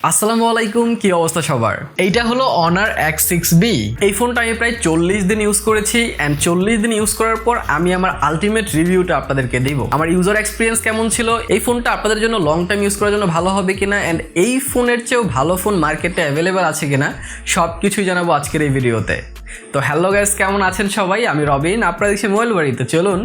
আসসালামু আলাইকুম, কি অবস্থা সবার? এইটা হলো Honor X6B। এই ফোনটা আমি প্রায় 40 দিন ইউজ করেছি এন্ড 40 দিন ইউজ করার পর আমি আমার আলটিমেট রিভিউটা আপনাদেরকে দিব। আমার ইউজার এক্সপিরিয়েন্স কেমন ছিল, এই ফোনটা আপনাদের জন্য লং টাইম ইউজ করার জন্য ভালো হবে কিনা এন্ড এই ফোনের চেয়েও ভালো ফোন মার্কেটে অ্যাভেলেবেল আছে কিনা সব কিছুই জানাবো আজকের এই ভিডিওতে। তো হ্যালো গাইস, কেমন আছেন সবাই? আমি রবিন, আপনারা দেখছি মোবাইল বাড়িতে। চলুন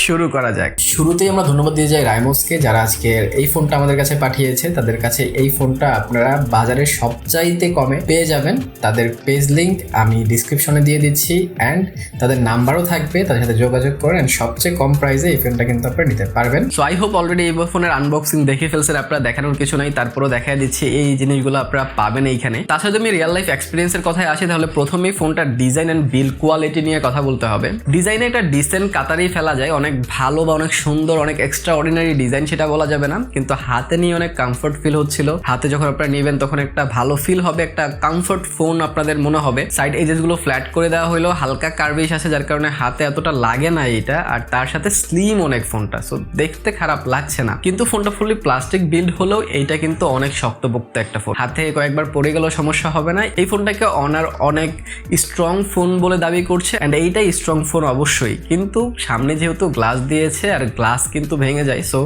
শুরু করা যাক। শুরুতেই আমরা ধন্যবাদ দিয়ে যাই রাইমোসকে, যারা আজকে এই ফোনটা আমাদের কাছে পাঠিয়েছে। তাদের কাছে এই ফোনটা আপনারা বাজারে সবচাইতে কমে পেয়ে যাবেন। তাদের পেজ লিংক আমি ডিসক্রিপশনে দিয়ে দিচ্ছি অ্যান্ড তাদের নাম্বারও থাকবে, তাদের সাথে যোগাযোগ করেন। সবচেয়ে কম প্রাইসে এই ফোনটা কিন্তু আপনারা নিতে পারবেন। সো আই হোপ অলরেডি এই ফোনের আনবক্সিং দেখে ফেলছেন আপনারা, দেখানোর কিছু নাই, তারপরও দেখা দিচ্ছি এই জিনিসগুলো আপনারা পাবেন এইখানে। তার সাথে আমি রিয়েল লাইফ এক্সপিরিয়েন্সের কথায় আসি, তাহলে প্রথমেই ফোনটার ডিজাইন অ্যান্ড বিল্ড কোয়ালিটি নিয়ে কথা বলতে হবে। ডিজাইনে একটা ডিসেন্ট কাতারেই ফেলা যায়, অনেক ভালো বা অনেক সুন্দর, অনেক এক্সট্রা অর্ডিনারি ডিজাইন সেটা বলা যাবে না, কিন্তু হাতে নিয়ে অনেক কমফর্ট ফিল হচ্ছিল। হাতে যখন আপনারা নেবেন তখন একটা ভালো ফিল হবে, একটা কমফর্ট ফোন আপনাদের মনে হবে। সাইড এজেস গুলো ফ্ল্যাট করে দেওয়া হলো, হালকা কার্ভিশ আছে যার কারণে হাতে এতটা লাগে না এটা, আর তার সাথে স্লিম অনেক ফোনটা, সো দেখতে খারাপ লাগছে না। কিন্তু ফোনটা ফুলি প্লাস্টিক বিল্ড হলেও এইটা কিন্তু অনেক শক্তপোক্ত একটা ফোন, হাতে কয়েকবার পড়ে গেলেও সমস্যা হবে না। এই ফোনটাকে অনার অনেক স্ট্রং ফোন বলে দাবি করছে এন্ড এইটাই স্ট্রং ফোন অবশ্যই, কিন্তু সামনে যেহেতু গ্লাস দিয়েছে আর গ্লাস কিন্তু ভেঙে যায়, সো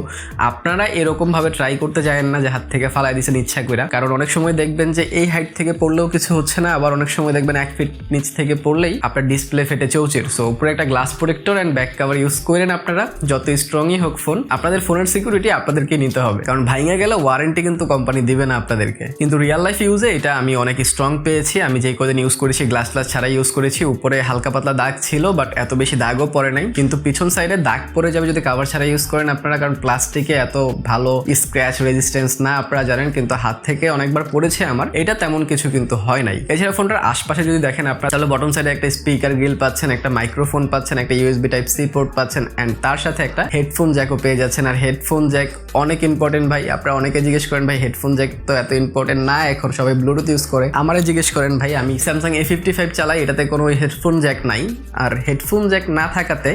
আপনারা এরকম ভাবে ট্রাই করতে যাবেন না যে হাত থেকে ফালাই দিয়েছেন ইচ্ছা করে, কারণ অনেক সময় দেখবেন যে এই হাইট থেকে পড়লেও কিছু হচ্ছে না, আবার অনেক সময় দেখবেন 1 ফিট নিচ থেকে পড়লেই আপনার ডিসপ্লে ফেটে চৌচির। সো উপরে একটা glass protector and back cover use করেন আপনারা। যত স্ট্রংই হোক ফোন, আপনাদের ফোনের সিকিউরিটি আপনাদেরকে নিতে হবে, কারণ ভাঙে গেলে ওয়ারেন্টি কিন্তু কোম্পানি দিবে না আপনাদেরকে। কিন্তু রিয়েল লাইফ ইউজে এটা আমি অনেক স্ট্রং পেয়েছি। আমি যেই কদিন ইউজ করেছি গ্লাস ছাড়া ইউজ করেছি, উপরে হালকা পাতলা দাগ ছিল বাট এত বেশি দাগও পড়ে নাই, কিন্তু পিছন সাইডে দাগ পড়ে যাবে যদি কভার ছাড়া ইউজ করেন আপনারা, কারণ প্লাস্টিকে এত ভালো স্ক্র্যাচ রেজিস্ট্যান্স না আপনারা জানেন, কিন্তু হাত থেকে অনেকবার পড়েছে আমার, এটা তেমন কিছু কিন্তু হয় নাই। এছাড়া ফোনটার আশপাশে যদি দেখেন আপনারা, তাহলে বটম সাইডে একটা স্পিকার গ্রিল পাচ্ছেন, একটা মাইক্রোফোন পাচ্ছেন, একটা ইউএসবি টাইপ সি পোর্ট পাচ্ছেন এন্ড তার সাথে একটা হেডফোন জ্যাকও পেয়ে যাচ্ছেন। আর হেডফোন জ্যাক অনেক ইম্পর্টেন্ট ভাই, আপনারা অনেকে জিজ্ঞেস করেন ভাই হেডফোন জ্যাক তো এত ইম্পর্টেন্ট না, এখন সবাই ব্লুটুথ ইউজ করে। আমারে জিজ্ঞেস করেন ভাই, আমি স্যামসাং A55 চালাই, এটাতে কোনো হেডফোন জ্যাক নাই, আর হেডফোন জ্যাক না থাকাতে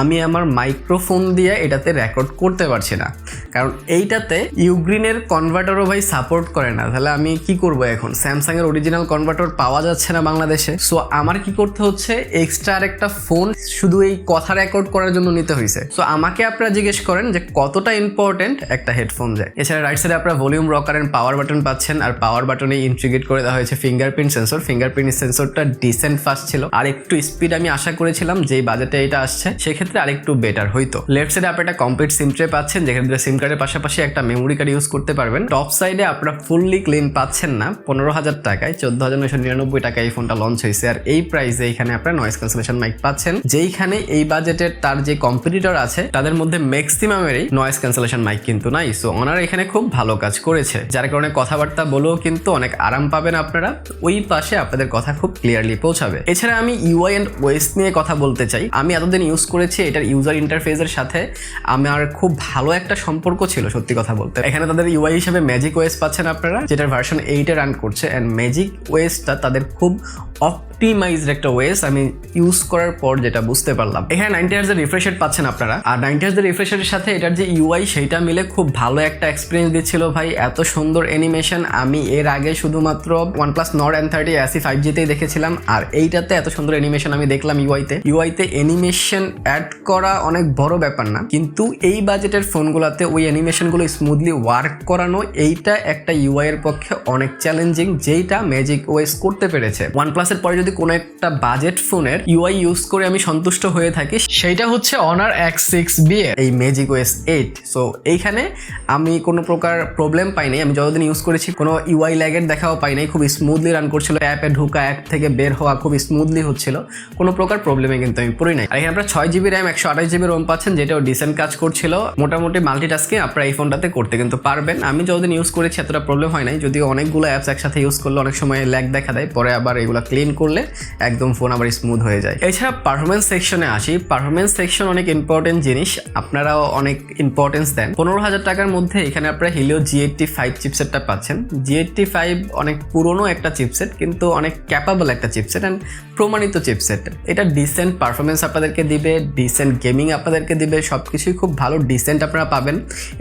আমি আমার মাইক্রোফোন দিয়ে এটাতে রেকর্ড করতে পারছি না, কারণ এইটাতে ইউগ্রিনের কনভার্টারও ভাই সাপোর্ট করে না। তাহলে আমি কি করব এখন? স্যামসাং এর অরিজিনাল কনভার্টার পাওয়া যাচ্ছে না বাংলাদেশে, সো আমার কি করতে হচ্ছে, এক্সট্রা আরেকটা ফোন শুধু এই কথা রেকর্ড করার জন্য নিতে হয়েছে। সো আমাকে আপনারা জিজ্ঞেস করেন যে কতটা ইম্পর্টেন্ট একটা হেডফোন জ্যাক। এছাড়া রাইট সাইডে আপনারা volume rocker and power button পাচ্ছেন, আর পাওয়ার বাটনে ইন্টিগ্রেট করে দেওয়া হয়েছে ফিঙ্গারপ্রিন্ট সেন্সর। ফিঙ্গারপ্রিন্ট সেন্সরটা ডিসেন্ট ফাস্ট ছিল, আর একটু স্পিড আমি আশা করেছিলাম যেই বাজেটে এটা আসছে সেক্ষেত্রে আরেকটু বেটার হইতো। লেফট সাইডে আপনারা একটা কমপ্লিট সিম ট্রে পাচ্ছেন, যেখানে সিম কার্ডের পাশাপাশি একটা মেমোরি কার্ড ইউজ করতে পারবেন। টপ সাইডে আপনারা ফুললি ক্লিন পাচ্ছেন না, 15,000 টাকায় 14,999 টাকায় এই ফোনটা লঞ্চ হয়েছে, আর এই প্রাইসে এখানে আপনারা নয়েজ ক্যান্সেলেশন মাইক পাচ্ছেন, যেইখানে এই বাজেটের তার যে কম্পিটিটর আছে তাদের মধ্যে ম্যাক্সিমামেরই নয়েজ ক্যান্সেলেশন মাইক কিন্তু নাই। সো ওনারা এখানে খুব ভালো কাজ করেছে, যার কারণে কথাবার্তা বলেও কিন্তু অনেক আরাম পাবেন আপনারা, ওই পাশে আপনাদের কথা খুব ক্লিয়ারলি পৌঁছাবে। এছাড়া আমি ইউআই এন্ড ওএস নিয়ে কথা বলতে চাই। আমি এতদিন ইউজ করেছি, এটার ইউজার ইন্টারফেসের সাথে আমার খুব ভালো একটা সম্পর্ক ছিল সত্যি কথা বলতে। এখানে তাদের ইউআই হিসেবে ম্যাজিক ওএস পাচ্ছেন আপনারা, যেটার ভার্সন 8 রান করছে এন্ড ম্যাজিক ওএসটা তাদের খুব অপটিমাইজড একটা ওএস আমি ইউজ করার পর যেটা বুঝতে পারলাম। এখানে 90 হার্জ রিফ্রেশ রেট পাচ্ছেন আপনারা, আর 90 হার্জ রিফ্রেশ রেটের সাথে এটার যে ইউআই সেইটা মিলে খুব ভালো একটা এক্সপিরিয়েন্স দিচ্ছিল ভাই। এত সুন্দর অ্যানিমেশন আমি এর আগে শুধুমাত্র OnePlus Nord N30 AC 5G তেই দেখেছিলাম, আর এইটাতে এত সুন্দর অ্যানিমেশন আমি দেখলাম ইউআইতে অ্যানিমেশন অ্যাড করা অনেক বড় ব্যাপার না, কিন্তু এই বাজেটের ফোনগুলোতে ওই অ্যানিমেশনগুলো স্মুথলি ওয়ার্ক করানো, এইটা একটা ইউআই এর পক্ষে অনেক চ্যালেঞ্জিং, যেইটা ম্যাজিক ওএস করতে পেরেছে। OnePlus এর পরে যদি কোনো একটা বাজেট ফোনের ইউআই ইউজ করে আমি সন্তুষ্ট হয়ে থাকি, সেইটা হচ্ছে Honor X6B এর এই ম্যাজিক ওএস 8। সো এইখানে আমি কোনো প্রকার প্রবলেম পাই নাই, আমি যতদিন ইউজ করেছি কোনো ইউআই ল্যাগের দেখাও পাই নাই, খুব স্মুথলি রান করছিল, অ্যাপে ঢুকা অ্যাপ থেকে বের হওয়া খুব স্মুথলি হচ্ছিল, কোনো প্রকার প্রবলেমে কিন্তু আমি পড়ি নাই। আর এখানে আপনারা 6GB র্যাম 128GB রোম পাচ্ছেন, যেটাও ডিসেন্ট কাজ করছিল। মোটামুটি মাল্টিটাস্কিং আপনারা এই ফোনটাতে করতে কিন্তু পারবেন। আমি যতদিন ইউজ করেছি এতটা প্রবলেম হয় নাই, যদিও অনেকগুলো অ্যাপস একসাথে ইউজ করলে অনেক সময় ল্যাগ দেখা দেয়, পরে আবার এগুলো ক্লিন করলে একদম ফোন আবার স্মুথ হয়ে যায়। এছাড়া পারফরমেন্স সেকশনে আসি। পারফরমেন্স সেকশন অনেক ইম্পর্টেন্ট জিনিস, আপনারাও অনেক ইম্পর্টেন্স দেন। 15,000 টাকার মধ্যে এখানে আপনারা হিলিও G85 চিপসেটটা পাচ্ছেন। G85 অনেক পুরনো একটা চিপসেট, কিন্তু অনেক ক্যাপাবল একটা চিপসেট অ্যান্ড প্রমাণিত চিপসেট। এটা ডিসেন্ট পারফরমেন্স আপনাদেরকে দিবে, ডিসেন্ট গেমিং আপনাদেরকে দিবে, সব কিছুই খুব ভালো ডিসেন্ট আপনারা পাবেন।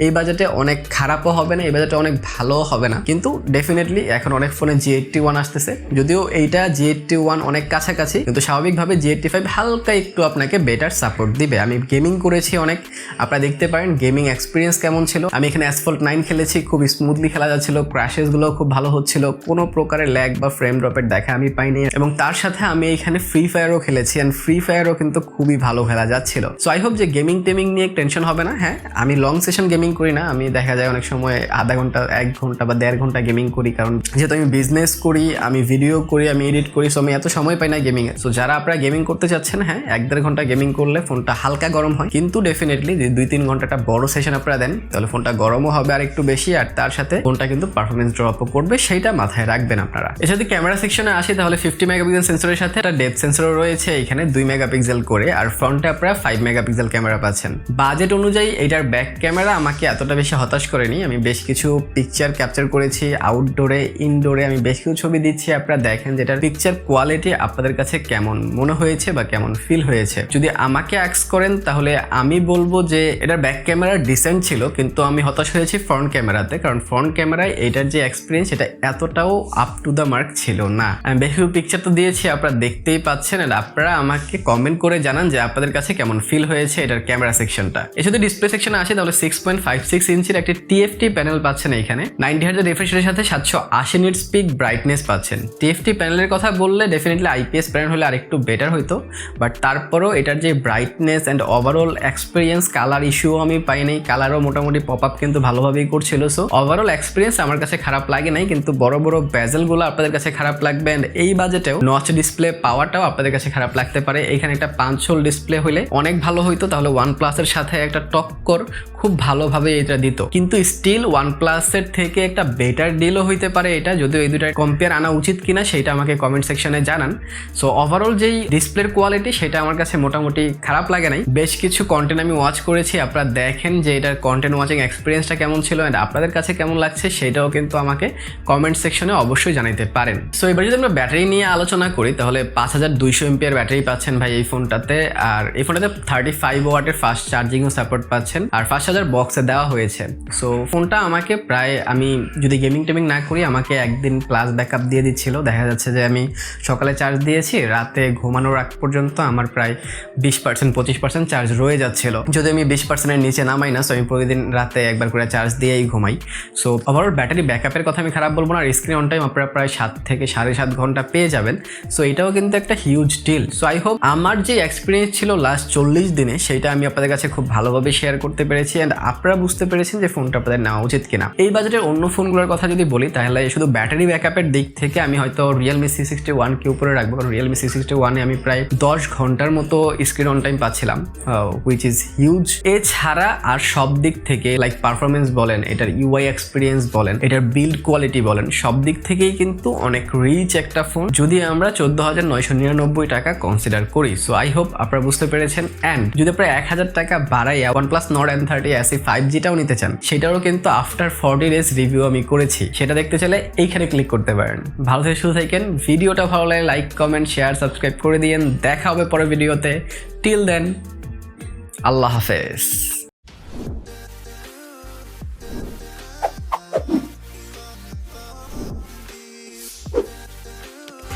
এই বাজেটে অনেক খারাপও হবে না, এই বাজেটে অনেক ভালোও হবে না, কিন্তু ডেফিনেটলি এখন অনেক ফোনে G81 আসতেছে, যদিও এইটা G81 অনেক কাছাকাছি, কিন্তু স্বাভাবিকভাবে G85 হালকা একটু আপনাকে বেটার সাপোর্ট দিবে। আমি গেমিং করেছি অনেক, আপনারা দেখতে পারেন গেমিং এক্সপিরিয়েন্স কেমন ছিল। আমি এখানে অ্যাসফল্ট 9 খেলেছি, খুব স্মুথলি খেলা যাচ্ছিল, ক্র্যাশেসগুলো খুব ভালো হচ্ছিল, কোনো প্রকারের ল্যাগ বা ফ্রেম ড্রপের দেখা আমি পাইনি। এবং তার সাথে আমি এখানে ফ্রি ফায়ারও খেলেছি, অ্যান্ড ফ্রি ফায়ারও কিন্তু খুবই ভালো খেলা যাচ্ছিল। সো আই হোপ যে গেমিং টেমিং নিয়ে টেনশন হবে না। হ্যাঁ, আমি লং সেশন গেমিং করি না, আমি দেখা যায় অনেক সময় আধা ঘন্টা, 1 ঘন্টা বা 1.5 ঘন্টা গেমিং করি, কারণ যেহেতু আমি বিজনেস করি, আমি ভিডিও করি, আমি এডিট করি, সো আমি এত সময় পাই না গেমিংয়ে। সো যারা আপনারা গেমিং করতে চাচ্ছেন, হ্যাঁ 1-1.5 ঘন্টা গেমিং করলে ফোনটা হালকা গরম হয়, কিন্তু ডেফিনেটলি যদি 2-3 ঘন্টা একটা বড় সেশন আপনারা দেন, তাহলে ফোনটা গরমও হবে আর একটু বেশি, আর তার সাথে ফোনটা কিন্তু পারফরমেন্স ড্রপও করবে, সেইটা মাথায় রাখবেন আপনারা। এর সাথে ক্যামেরা সেকশনে আসি, তাহলে 50 মেগাপিক্সেল সেন্সরের সাথে একটা ডেপথ সেন্সরও রয়েছে এখানে 2 মেগাপিক্সেল করে, আর ফ্রন্টে আপনারা 5 মেগাপিক্সেল ক্যামেরা পাচ্ছেন। বাজেট অনুযায়ী এটার ব্যাক ক্যামেরা আমাকে এতটা বেশি হতাশ করেনি। আমি বেশ কিছু পিকচার ক্যাপচার করেছি আউটডোরে, ইনডোরে, আমি বেশ কিছু ছবি দিচ্ছি, আপনারা দেখেন যে এটার পিকচার কোয়ালিটি আপনাদের কাছে কেমন মনে হয়েছে বা কেমন ফিল হয়েছে। যদি আমাকে আস্ক করেন তাহলে আমি বলবো যে এটার ব্যাক ক্যামেরা ডিসেন্ট ছিল, কিন্তু আমি হতাশ হয়েছি ফ্রন্ট ক্যামেরাতে, কারণ ফ্রন্ট ক্যামেরায় এটার যে এক্সপিরিয়েন্স এটা এতটাও আপ টু দ্য মার্ক ছিল না। আমি বেশ কিছু পিকচার তো দিয়েছি, আপনারা দেখতেই পাচ্ছেন, আর আপনারা আমাকে কমেন্ট করে জানান যে আপনাদের কাছে কেমন ফিল হয়েছে এটার ক্যামেরা সেকশনটা। এর সাথে ডিসপ্লে সেকশনে আসে, তাহলে 6.56 ইঞ্চির একটি TFT প্যানেল পাচ্ছেন এখানে, 90 হার্জ রিফ্রেশ রেটের সাথে 780 নিটস পিক ব্রাইটনেস পাচ্ছেন। TFT প্যানেলের কথা বললে ডেফিনেটলি IPS প্যানেল হলে আরেকটু বেটার হইতো, বাট তারপরও এটার যে brightness and overall experience, colour ইস্যুও আমি পাইনি, কালারও মোটামুটি পপ আপ কিন্তু ভালোভাবেই করছিল। সো ওভারঅল এক্সপিরিয়েন্স আমার কাছে খারাপ লাগে নাই, কিন্তু বড় বড় বেজেলগুলো আপনাদের কাছে খারাপ লাগবে, অ্যান্ড এই বাজেটেও নচ ডিসপ্লে পাওয়াটাও আপনাদের কাছে খারাপ লাগতে পারে। এখানে একটা 5 হোল ডিসপ্লে হলে অনেক ভালো হইতো, তাহলে OnePlus এর সাথে একটা টক্কর খুব ভালোভাবে এটা দিত, কিন্তু স্টিল OnePlus এর থেকে একটা বেটার ডিলও হইতে পারে এটা, যদিও এই দুটার কম্পেয়ার আনা উচিত কিনা সেটা আমাকে কমেন্ট সেকশনে জানান। সো ওভারঅল যেই ডিসপ্লের কোয়ালিটি সেটা আমার কাছে মোটামুটি খারাপ লাগে নাই। বেশ কিছু কন্টেন্ট আমি ওয়াচ করেছি, আপনারা দেখেন যে এটার কন্টেন্ট ওয়াচিং এক্সপিরিয়েন্সটা কেমন ছিল অ্যান্ড আপনাদের কাছে কেমন লাগছে সেটাও কিন্তু আমাকে কমেন্ট সেকশনে অবশ্যই জানাতে পারেন। সো এবার যদি আমরা ব্যাটারি নিয়ে আলোচনা করি, তাহলে 5200 mAh ব্যাটারি পাচ্ছেন ভাই এই ফোনটাতে, আর এই ফোনটাতে 35 ওয়াটের ফাস্ট চার্জিংও সাপোর্ট পাচ্ছেন, আর 5000 বক্সে দেওয়া হয়েছে। সো ফোনটা আমাকে প্রায়, আমি যদি গেমিং টেমিং না করি, আমাকে একদিন প্লাস ব্যাকআপ দিয়ে দিচ্ছিল। দেখা যাচ্ছে যে আমি সকালে চার্জ দিয়েছি, রাতে ঘুমানোর আগ পর্যন্ত আমার প্রায় 20%-25% চার্জ রয়ে যাচ্ছিল, যদি আমি 20%-এর নিচে নামাই না। সো আমি প্রতিদিন রাতে একবার করে চার্জ দিয়েই ঘুমাই। সো ওভারঅল ব্যাটারি ব্যাকআপের কথা আমি খারাপ বলবো না, আর স্ক্রিন অন টাইম আপনারা প্রায় 7 থেকে 7.5 ঘন্টা পেয়ে যাবেন। সো এটাও কিন্তু একটা huge deal. So I hope আমার যে এক্সপিরিয়েন্স ছিল লাস্ট 40 দিনে সেটা আমি আপনাদের কাছে খুব ভালোভাবে শেয়ার করতে পেরেছি, অ্যান্ড আপনারা বুঝতে পেরেছেন যে ফোনটা আপনাদের নেওয়া উচিত কিনা। এই বাজেটের অন্য ফোনগুলোর কথা যদি বলি, তাহলে শুধু ব্যাটারি ব্যাকআপের দিক থেকে আমি হয়তো Realme C61 কে উপরে রাখবো, কারণ Realme C61 এ আমি প্রায় 10 ঘন্টার মতো স্ক্রিন অন টাইম পাচ্ছিলাম, হুইচ ইজ হিউজ। এছাড়া আর সব দিক থেকে লাইক পারফরমেন্স বলেন, এটার UI এক্সপিরিয়েন্স বলেন, এটার বিল্ড কোয়ালিটি বলেন, সব দিক থেকেই কিন্তু অনেক রিচ একটা ফোন, যদি আমরা 14,999 টাকা কনসিডার করি। সো আই হোপ আপনারা বুঝতে পেরেছেন। অ্যান্ড যদি আপনারা 1000 টাকা বাড়াইয়া OnePlus Nord N30 SE 5Gটাও নিতে চান, সেটারও কিন্তু আফটার 40 ডেজ রিভিউ আমি করেছি, সেটা দেখতে চাইলে এইখানে ক্লিক করতে পারেন। ভালো থেকে শুরু থাকেন, ভিডিওটা ভালো লাগে লাইক কমেন্ট শেয়ার সাবস্ক্রাইব করে দিয়েন। দেখা হবে পরের ভিডিওতে। টিল দেন, আল্লাহ হাফেজ।